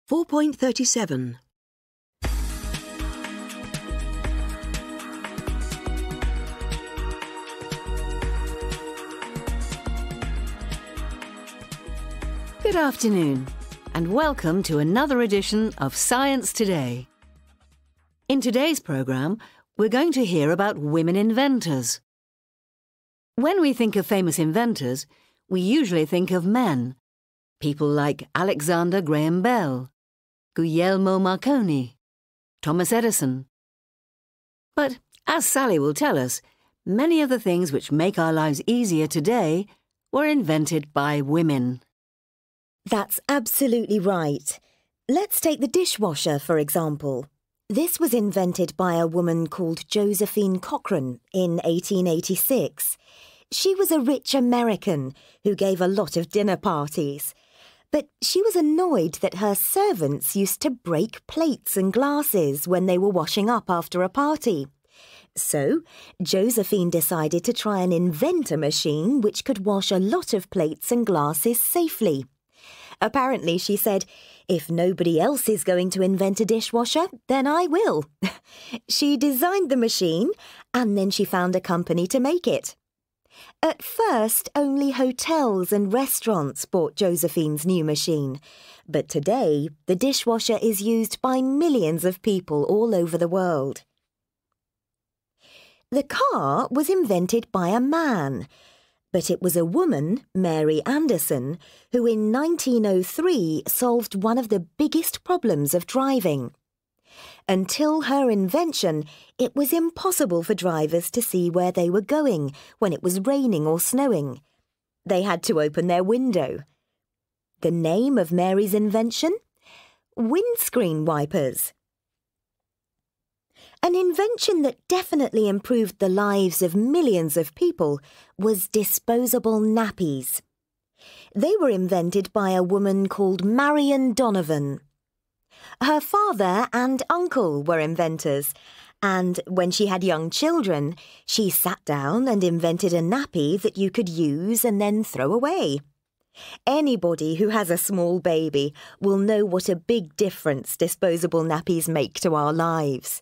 4.37. Good afternoon, and welcome to another edition of Science Today. In today's programme, we're going to hear about women inventors. When we think of famous inventors, we usually think of men, people like Alexander Graham Bell, Guglielmo Marconi, Thomas Edison. But, as Sally will tell us, many of the things which make our lives easier today were invented by women. That's absolutely right. Let's take the dishwasher, for example. This was invented by a woman called Josephine Cochrane in 1886. She was a rich American who gave a lot of dinner parties. But she was annoyed that her servants used to break plates and glasses when they were washing up after a party. So, Josephine decided to try and invent a machine which could wash a lot of plates and glasses safely. Apparently, she said, "If nobody else is going to invent a dishwasher, then I will." She designed the machine, and then she found a company to make it. At first, only hotels and restaurants bought Josephine's new machine. But today, the dishwasher is used by millions of people all over the world. The car was invented by a man. But it was a woman, Mary Anderson, who in 1903 solved one of the biggest problems of driving. Until her invention, it was impossible for drivers to see where they were going when it was raining or snowing. They had to open their window. The name of Mary's invention? Windscreen wipers. An invention that definitely improved the lives of millions of people was disposable nappies. They were invented by a woman called Marion Donovan. Her father and uncle were inventors, and when she had young children, she sat down and invented a nappy that you could use and then throw away. Anybody who has a small baby will know what a big difference disposable nappies make to our lives.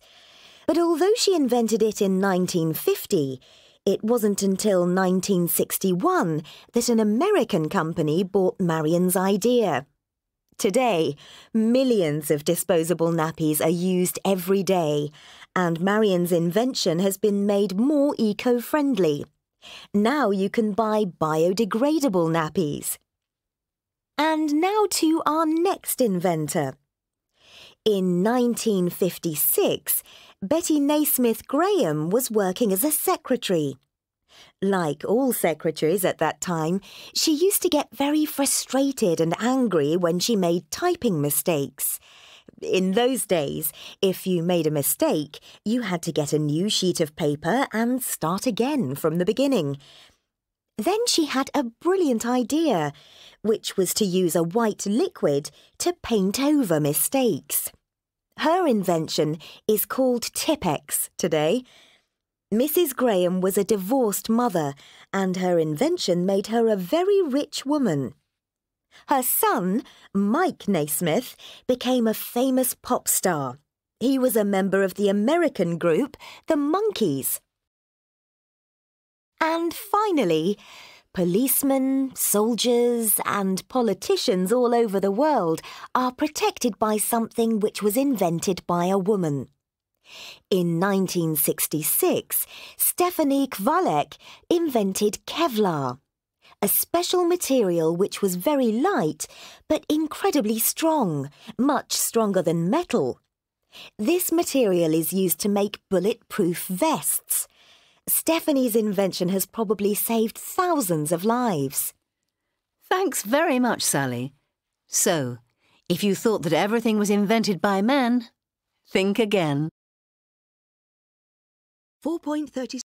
But although she invented it in 1950, it wasn't until 1961 that an American company bought Marion's idea. Today, millions of disposable nappies are used every day, and Marion's invention has been made more eco-friendly. Now you can buy biodegradable nappies. And now to our next inventor. In 1956, Betty Naismith Graham was working as a secretary. Like all secretaries at that time, she used to get very frustrated and angry when she made typing mistakes. In those days, if you made a mistake, you had to get a new sheet of paper and start again from the beginning. Then she had a brilliant idea, which was to use a white liquid to paint over mistakes. Her invention is called Tipp-Ex today. Mrs. Graham was a divorced mother, and her invention made her a very rich woman. Her son, Mike Naismith, became a famous pop star. He was a member of the American group, the Monkees. And finally, policemen, soldiers, and politicians all over the world are protected by something which was invented by a woman. In 1966, Stephanie Kwolek invented Kevlar, a special material which was very light but incredibly strong, much stronger than metal. This material is used to make bulletproof vests. Stephanie's invention has probably saved thousands of lives. Thanks very much, Sally. So, if you thought that everything was invented by men, think again. 4.37.